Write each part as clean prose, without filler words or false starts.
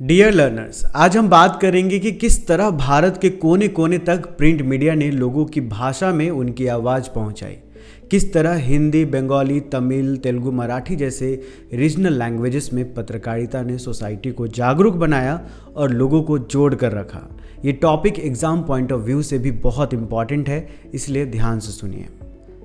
Dear learners, आज हम बात करेंगे कि किस तरह भारत के कोने कोने तक प्रिंट मीडिया ने लोगों की भाषा में उनकी आवाज़ पहुंचाई। किस तरह हिंदी, बंगाली, तमिल, तेलुगु, मराठी जैसे रीजनल लैंग्वेजेस में पत्रकारिता ने सोसाइटी को जागरूक बनाया और लोगों को जोड़ कर रखा। ये topic exam point of view से भी बहुत इंपॉर्टेंट है, इसलिए ध्यान से सुनिए।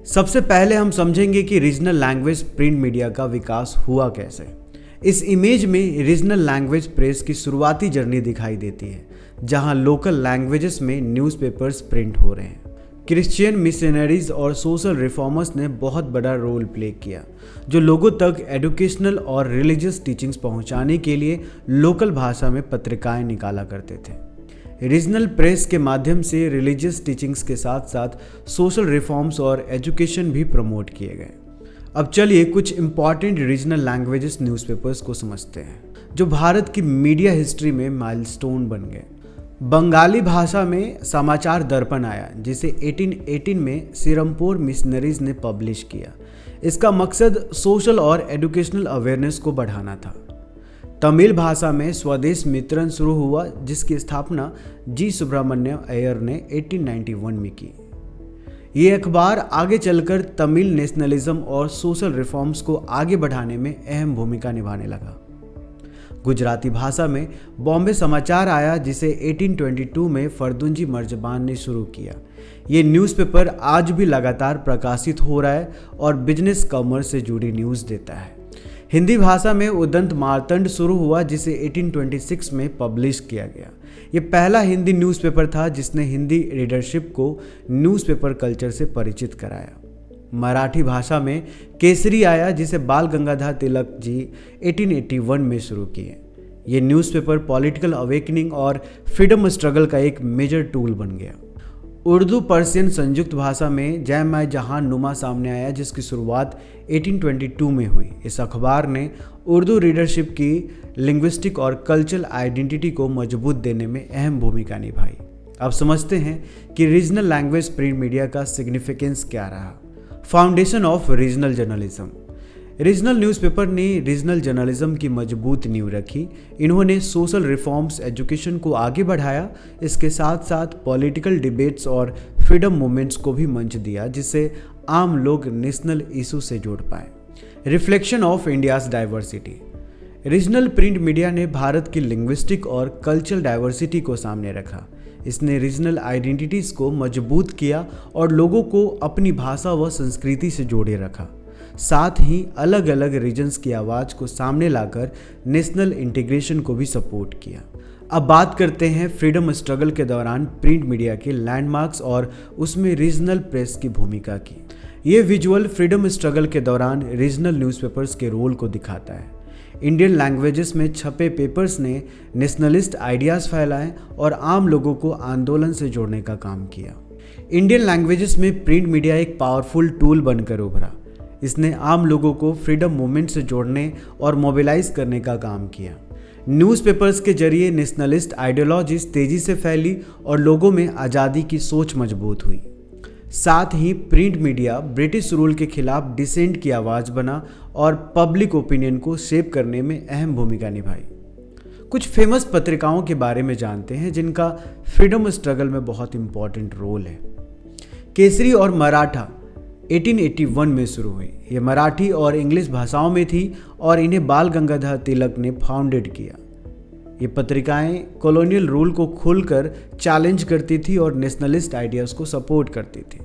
सबसे पहले हम समझेंगे कि रीजनल लैंग्वेज प्रिंट मीडिया का विकास हुआ कैसे। इस इमेज में रीजनल लैंग्वेज प्रेस की शुरुआती जर्नी दिखाई देती है, जहां लोकल लैंग्वेजेस में न्यूज़पेपर्स प्रिंट हो रहे हैं। क्रिश्चियन मिशनरीज और सोशल रिफॉर्मर्स ने बहुत बड़ा रोल प्ले किया, जो लोगों तक एजुकेशनल और रिलीजियस टीचिंग्स पहुंचाने के लिए लोकल भाषा में पत्रिकाएं निकाला करते थे। रीजनल प्रेस के माध्यम से रिलीजियस टीचिंग्स के साथ साथ सोशल रिफॉर्म्स और एजुकेशन भी प्रमोट किए गए। अब चलिए कुछ इंपॉर्टेंट रीजनल लैंग्वेजेस न्यूज़पेपर्स को समझते हैं, जो भारत की मीडिया हिस्ट्री में माइलस्टोन बन गए। बंगाली भाषा में समाचार दर्पण आया, जिसे 1818 में सिरमपुर मिशनरीज ने पब्लिश किया। इसका मकसद सोशल और एजुकेशनल अवेयरनेस को बढ़ाना था। तमिल भाषा में स्वदेश मित्रन शुरू हुआ, जिसकी स्थापना जी सुब्रमण्यम अय्यर ने 1891 में की। ये अखबार आगे चलकर तमिल नेशनलिज्म और सोशल रिफॉर्म्स को आगे बढ़ाने में अहम भूमिका निभाने लगा। गुजराती भाषा में बॉम्बे समाचार आया, जिसे 1822 में फर्दुंजी मर्जबान ने शुरू किया। ये न्यूज़पेपर आज भी लगातार प्रकाशित हो रहा है और बिजनेस कॉमर्स से जुड़ी न्यूज़ देता है। हिंदी भाषा में उदंत मार्तंड शुरू हुआ, जिसे 1826 में पब्लिश किया गया। ये पहला हिंदी न्यूज़पेपर था जिसने हिंदी रीडरशिप को न्यूज़पेपर कल्चर से परिचित कराया। मराठी भाषा में केसरी आया, जिसे बाल गंगाधर तिलक जी 1881 में शुरू किए। ये न्यूज़पेपर पॉलिटिकल अवेकनिंग और फ्रीडम स्ट्रगल का एक मेजर टूल बन गया। उर्दू पर्शियन संयुक्त भाषा में जय मैं जहां नुमा सामने आया, जिसकी शुरुआत 1822 में हुई। इस अखबार ने उर्दू रीडरशिप की लिंग्विस्टिक और कल्चरल आइडेंटिटी को मजबूत देने में अहम भूमिका निभाई। अब समझते हैं कि रीजनल लैंग्वेज प्रिंट मीडिया का सिग्निफिकेंस क्या रहा। Foundation of regional journalism. Regional newspaper ने रीजनल जर्नलिज्म की मजबूत नींव रखी। इन्होंने सोशल रिफॉर्म्स, एजुकेशन को आगे बढ़ाया। इसके साथ साथ पॉलिटिकल डिबेट्स और फ्रीडम मूवमेंट्स को भी मंच दिया, जिससे आम लोग नेशनल इशू से जुड़ पाए। Reflection of India's diversity. Regional print media ने भारत की लिंग्विस्टिक और कल्चरल डाइवर्सिटी को सामने रखा। इसने रीजनल आइडेंटिटीज़ को मजबूत किया और लोगों को अपनी भाषा व संस्कृति से जोड़े रखा। साथ ही अलग अलग रीजन्स की आवाज़ को सामने लाकर नेशनल इंटीग्रेशन को भी सपोर्ट किया। अब बात करते हैं फ्रीडम स्ट्रगल के दौरान प्रिंट मीडिया के लैंडमार्क्स और उसमें रीजनल प्रेस की भूमिका की। ये विजुअल फ्रीडम स्ट्रगल के दौरान रीजनल न्यूज़पेपर्स के रोल को दिखाता है। इंडियन लैंग्वेजेस में छपे पेपर्स ने नेशनलिस्ट आइडियाज़ फैलाए और आम लोगों को आंदोलन से जोड़ने का काम किया। इंडियन लैंग्वेजेस में प्रिंट मीडिया एक पावरफुल टूल बनकर उभरा। इसने आम लोगों को फ्रीडम मूवमेंट से जोड़ने और मोबिलाइज करने का काम किया। न्यूज़पेपर्स के जरिए नेशनलिस्ट आइडियोलॉजीज तेज़ी से फैली और लोगों में आज़ादी की सोच मजबूत हुई। साथ ही प्रिंट मीडिया ब्रिटिश रूल के खिलाफ डिसेंट की आवाज़ बना और पब्लिक ओपिनियन को शेप करने में अहम भूमिका निभाई। कुछ फेमस पत्रिकाओं के बारे में जानते हैं जिनका फ्रीडम स्ट्रगल में बहुत इंपॉर्टेंट रोल है। केसरी और मराठा 1881 में शुरू हुई। ये मराठी और इंग्लिश भाषाओं में थी और इन्हें बाल गंगाधर तिलक ने फाउंडेड किया। ये पत्रिकाएं कॉलोनियल रूल को खुलकर चैलेंज करती थी और नेशनलिस्ट आइडियाज़ को सपोर्ट करती थी।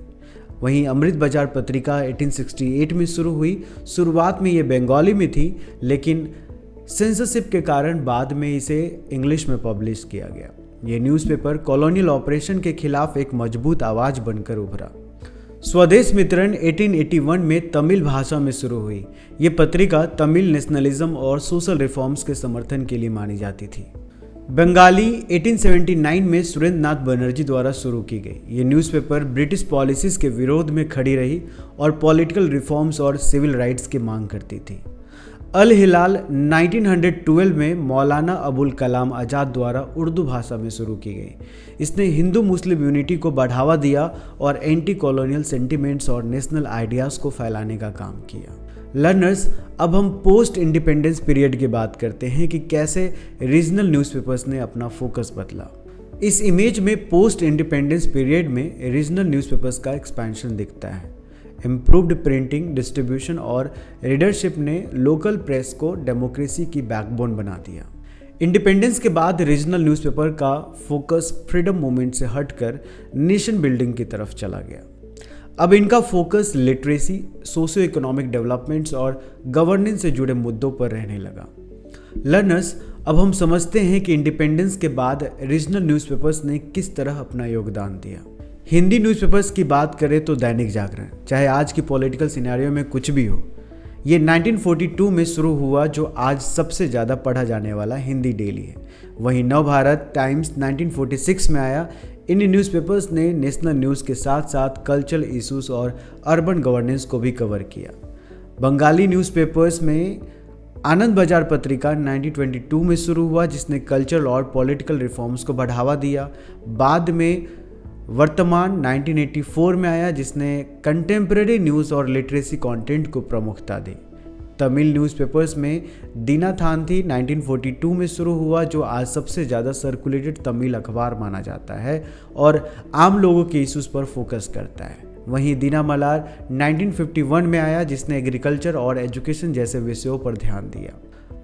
वहीं अमृत बाजार पत्रिका 1868 में शुरू हुई। शुरुआत में ये बंगाली में थी, लेकिन सेंसरशिप के कारण बाद में इसे इंग्लिश में पब्लिश किया गया। ये न्यूज़पेपर कॉलोनियल ऑपरेशन के खिलाफ एक मजबूत आवाज़ बनकर उभरा। स्वदेश मित्रन 1881 में तमिल भाषा में शुरू हुई। ये पत्रिका तमिल नेशनलिज्म और सोशल रिफॉर्म्स के समर्थन के लिए मानी जाती थी। बंगाली 1879 में सुरेंद्र नाथ बनर्जी द्वारा शुरू की गई। ये न्यूज़पेपर ब्रिटिश पॉलिसीज़ के विरोध में खड़ी रही और पॉलिटिकल रिफॉर्म्स और सिविल राइट्स की मांग करती थी। अल हिलाल 1912 में मौलाना अबुल कलाम आज़ाद द्वारा उर्दू भाषा में शुरू की गई। इसने हिंदू मुस्लिम यूनिटी को बढ़ावा दिया और एंटी कॉलोनियल सेंटिमेंट्स और नेशनल आइडियाज़ को फैलाने का काम किया। लर्नर्स, अब हम पोस्ट इंडिपेंडेंस पीरियड की बात करते हैं कि कैसे रीजनल न्यूज़पेपर्स ने अपना फोकस बदला। इस इमेज में पोस्ट इंडिपेंडेंस पीरियड में रीजनल न्यूज़पेपर्स का एक्सपेंशन दिखता है। इम्प्रूव्ड प्रिंटिंग, डिस्ट्रीब्यूशन और रीडरशिप ने लोकल प्रेस को डेमोक्रेसी की बैकबोन बना दिया। इंडिपेंडेंस के बाद रीजनल न्यूज़पेपर का फोकस फ्रीडम मूवमेंट से हटकर नेशन बिल्डिंग की तरफ चला गया। अब इनका focus literacy, socio economic developments और गवर्नेंस से जुड़े मुद्दों पर रहने लगा। लर्नर्स, अब हम समझते हैं कि इंडिपेंडेंस के बाद रीजनल न्यूज़पेपर्स ने किस तरह अपना योगदान दिया। हिंदी न्यूज़पेपर्स की बात करें तो दैनिक जागरण, चाहे आज की पॉलिटिकल सिनेरियो में कुछ भी हो, ये 1942 में शुरू हुआ, जो आज सबसे ज़्यादा पढ़ा जाने वाला हिंदी डेली है। वहीं नवभारत टाइम्स 1946 में आया। इन न्यूज़पेपर्स ने नेशनल न्यूज़ के साथ साथ कल्चरल इश्यूज और अर्बन गवर्नेंस को भी कवर किया। बंगाली न्यूज़पेपर्स में आनंद बाजार पत्रिका 1922 में शुरू हुआ, जिसने कल्चरल और पॉलिटिकल रिफॉर्म्स को बढ़ावा दिया। बाद में वर्तमान 1984 में आया, जिसने कंटेम्प्रेरी न्यूज़ और लिटरेसी कंटेंट को प्रमुखता दी। तमिल न्यूज़पेपर्स में दिनाथांथी 1942 में शुरू हुआ, जो आज सबसे ज़्यादा सर्कुलेटेड तमिल अखबार माना जाता है और आम लोगों के इश्यूज पर फोकस करता है। वहीं दिनामलार 1951 में आया, जिसने एग्रीकल्चर और एजुकेशन जैसे विषयों पर ध्यान दिया।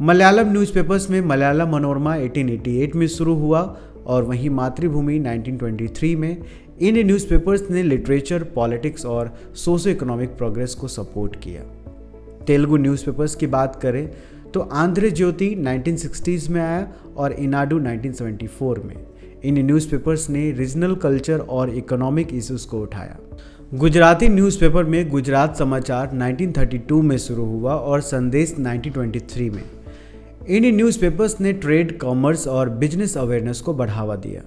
मलयालम न्यूज़पेपर्स में मलयालम मनोरमा 1888 में शुरू हुआ और वहीं मातृभूमि 1923 में। इन न्यूज़पेपर्स ने लिटरेचर, पॉलिटिक्स और सोशो इकोनॉमिक प्रोग्रेस को सपोर्ट किया। तेलुगु न्यूज़पेपर्स की बात करें तो आंध्र ज्योति 1960s में आया और इनाडू 1974 में। इन न्यूज़पेपर्स ने रीजनल कल्चर और इकोनॉमिक इश्यूज को उठाया। गुजराती न्यूज़पेपर में गुजरात समाचार 1932 में शुरू हुआ और संदेश 1923 में। इन न्यूज़पेपर्स ने ट्रेड, कॉमर्स और बिजनेस अवेयरनेस को बढ़ावा दिया।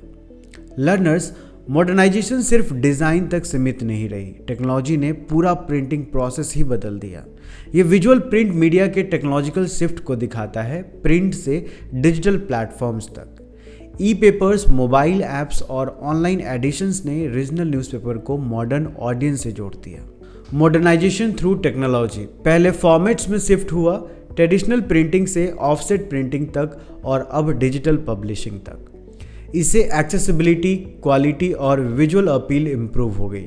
लर्नर्स, मॉडर्नाइजेशन सिर्फ डिज़ाइन तक सीमित नहीं रही, टेक्नोलॉजी ने पूरा प्रिंटिंग प्रोसेस ही बदल दिया। ये विजुअल प्रिंट मीडिया के टेक्नोलॉजिकल शिफ्ट को दिखाता है, प्रिंट से डिजिटल प्लेटफॉर्म्स तक। ई पेपर्स, मोबाइल ऐप्स और ऑनलाइन एडिशंस ने रीजनल न्यूज़पेपर को मॉडर्न ऑडियंस से जोड़ दिया। मॉडर्नाइजेशन थ्रू टेक्नोलॉजी, पहले फॉर्मेट्स में शिफ्ट हुआ, ट्रेडिशनल प्रिंटिंग से ऑफसेट प्रिंटिंग तक और अब डिजिटल पब्लिशिंग तक। इससे एक्सेसिबिलिटी, क्वालिटी और विजुअल अपील इंप्रूव हो गई।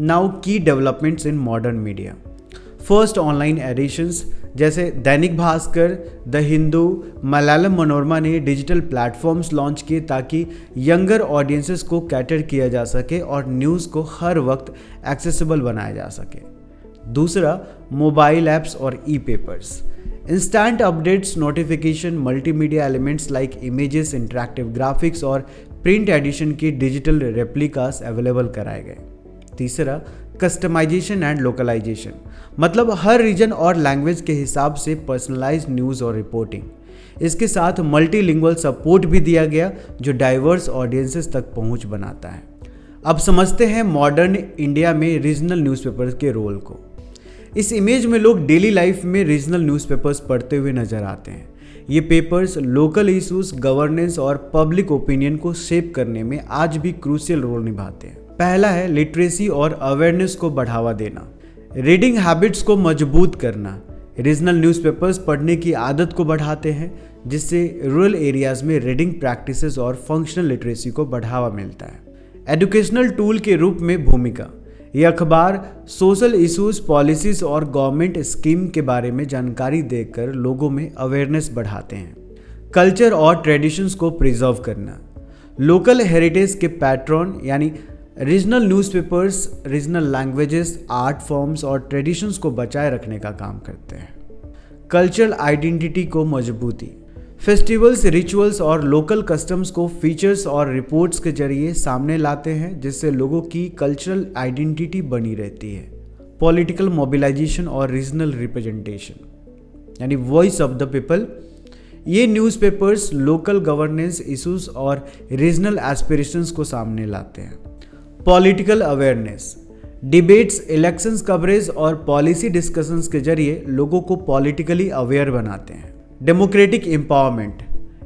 नाउ की developments in modern media. First online editions जैसे दैनिक भास्कर, द हिंदू, मलयालम मनोरमा ने डिजिटल प्लेटफॉर्म्स लॉन्च किए ताकि यंगर ऑडियंसेस को कैटर किया जा सके और न्यूज़ को हर वक्त एक्सेसिबल बनाया जा सके। दूसरा, मोबाइल ऐप्स और e papers. Instant updates, notification, multimedia elements like images, interactive graphics और प्रिंट एडिशन के डिजिटल रेप्लिकास अवेलेबल कराए गए। तीसरा, कस्टमाइजेशन एंड लोकलाइजेशन, मतलब हर रीजन और लैंग्वेज के हिसाब से पर्सनलाइज्ड न्यूज़ और रिपोर्टिंग। इसके साथ मल्टीलिंगुअल सपोर्ट भी दिया गया, जो डाइवर्स ऑडियंसेस तक पहुंच बनाता है। अब समझते हैं मॉडर्न इंडिया में रीजनल न्यूज़पेपर्स के रोल को। इस इमेज में लोग डेली लाइफ में रीजनल न्यूज़पेपर्स पढ़ते हुए नजर आते हैं। ये पेपर्स लोकल इश्यूज, गवर्नेंस और पब्लिक ओपिनियन को शेप करने में आज भी क्रूशियल रोल निभाते हैं। पहला है लिटरेसी और अवेयरनेस को बढ़ावा देना, रीडिंग हैबिट्स को मजबूत करना। रीजनल न्यूज़पेपर्स पढ़ने की आदत को बढ़ाते हैं, जिससे रूरल एरियाज में रीडिंग प्रैक्टिसेस और फंक्शनल लिटरेसी को बढ़ावा मिलता है। एजुकेशनल टूल के रूप में भूमिका, ये अखबार सोशल इश्यूज, पॉलिसीज और गवर्नमेंट स्कीम के बारे में जानकारी देकर लोगों में अवेयरनेस बढ़ाते हैं। कल्चर और ट्रेडिशंस को प्रिजर्व करना, लोकल हेरिटेज के पैट्रन यानी regional newspapers regional languages, art forms और ट्रेडिशंस को बचाए रखने का काम करते हैं। कल्चरल आइडेंटिटी को मजबूती, फेस्टिवल्स, रिचुअल्स और लोकल कस्टम्स को फीचर्स और रिपोर्ट्स के जरिए सामने लाते हैं, जिससे लोगों की कल्चरल आइडेंटिटी बनी रहती है। पॉलिटिकल मोबिलाइजेशन और रीजनल रिप्रेजेंटेशन यानी वॉइस ऑफ द पीपल, ये न्यूज़पेपर्स लोकल गवर्नेंस इश्यूज और रीजनल एस्पिरेशंस को सामने लाते हैं। Political awareness, debates, elections coverage और पॉलिसी डिस्कशंस के जरिए लोगों को पॉलिटिकली अवेयर बनाते हैं। डेमोक्रेटिक एम्पावरमेंट,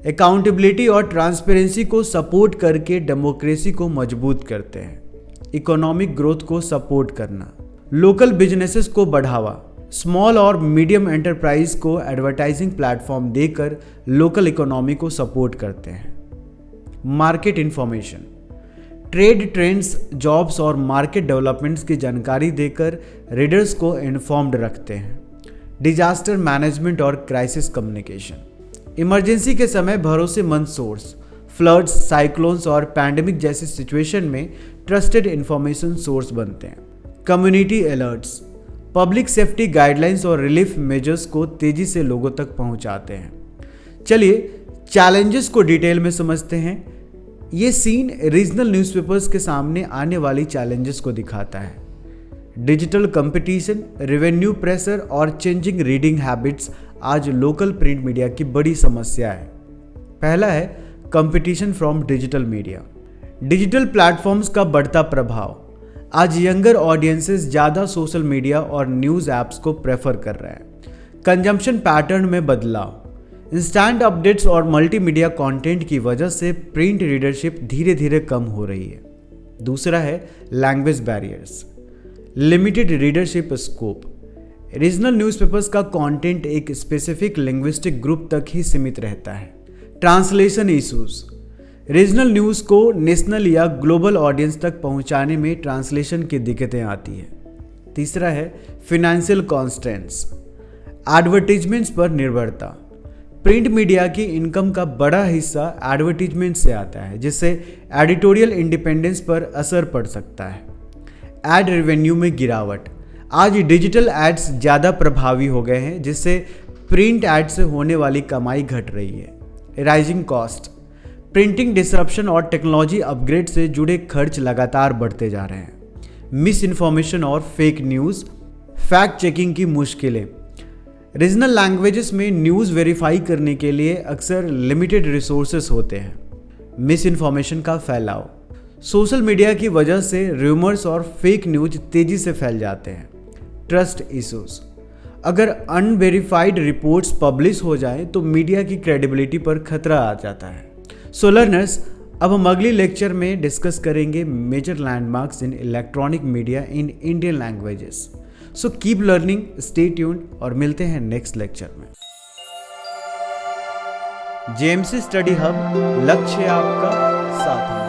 अकाउंटेबिलिटी और ट्रांसपेरेंसी को सपोर्ट करके डेमोक्रेसी को मजबूत करते हैं। इकोनॉमिक ग्रोथ को सपोर्ट करना, लोकल बिजनेसेस को बढ़ावा, स्मॉल और मीडियम एंटरप्राइज को एडवर्टाइजिंग प्लेटफॉर्म देकर लोकल इकोनॉमी को सपोर्ट करते हैं। Market information, trade trends, jobs और मार्केट डेवलपमेंट्स की जानकारी देकर रीडर्स को इन्फॉर्म्ड रखते हैं। डिजास्टर मैनेजमेंट और क्राइसिस कम्युनिकेशन, इमरजेंसी के समय भरोसेमंद सोर्स, फ्लड्स, साइक्लोन्स और पैंडेमिक जैसी सिचुएशन में ट्रस्टेड इंफॉर्मेशन सोर्स बनते हैं। Community alerts, public safety guidelines और रिलीफ मेजर्स को तेजी से लोगों तक पहुंचाते हैं। चलिए चैलेंजेस को डिटेल में समझते हैं। ये सीन रीजनल न्यूज़पेपर्स के सामने आने वाली चैलेंजेस को दिखाता है। डिजिटल कंपटीशन, रेवेन्यू प्रेशर और चेंजिंग रीडिंग हैबिट्स आज लोकल प्रिंट मीडिया की बड़ी समस्या है। पहला है competition from digital media. Digital platforms का बढ़ता प्रभाव, आज यंगर ऑडियंसेस ज़्यादा सोशल मीडिया और न्यूज़ ऐप्स को प्रेफर कर रहे हैं। कंजम्पशन पैटर्न में बदलाव, इंस्टेंट अपडेट्स और मल्टीमीडिया कंटेंट की वजह से प्रिंट रीडरशिप धीरे धीरे कम हो रही है। दूसरा है language barriers, limited readership scope. Regional newspapers का कंटेंट एक स्पेसिफिक लिंग्विस्टिक ग्रुप तक ही सीमित रहता है। ट्रांसलेशन इश्यूज, रीजनल न्यूज़ को नेशनल या ग्लोबल ऑडियंस तक पहुंचाने में ट्रांसलेशन की दिक्कतें आती है। तीसरा है फिनेंशियल कॉन्स्टेंट्स, एडवर्टीजमेंट्स पर निर्भरता। प्रिंट मीडिया की इनकम का बड़ा हिस्सा एडवर्टीजमेंट से आता है, जिससे एडिटोरियल इंडिपेंडेंस पर असर पड़ सकता है। एड रेवेन्यू में गिरावट, आज डिजिटल एड्स ज़्यादा प्रभावी हो गए हैं, जिससे प्रिंट एड से होने वाली कमाई घट रही है। राइजिंग कॉस्ट, प्रिंटिंग डिसरप्शन और टेक्नोलॉजी अपग्रेड से जुड़े खर्च लगातार बढ़ते जा रहे हैं। मिस इन्फॉर्मेशन और फेक न्यूज़, फैक्ट चेकिंग की मुश्किलें। रीजनल लैंग्वेजेस में न्यूज़ वेरीफाई करने के लिए अक्सर लिमिटेड रिसोर्सेस होते हैं। मिस इन्फॉर्मेशन का फैलाव, सोशल मीडिया की वजह से रूमर्स और फेक न्यूज तेजी से फैल जाते हैं। ट्रस्ट इश्यूज, अगर अनवेरिफाइड रिपोर्ट्स पब्लिश हो जाएं तो मीडिया की क्रेडिबिलिटी पर खतरा आ जाता है। सो लर्नर्स, अब हम अगली लेक्चर में डिस्कस करेंगे major landmarks in electronic media in Indian languages. So keep learning, stay tuned और मिलते हैं नेक्स्ट लेक्चर में। जेएमसी स्टडी हब, लक्ष्य आपका, साथ में।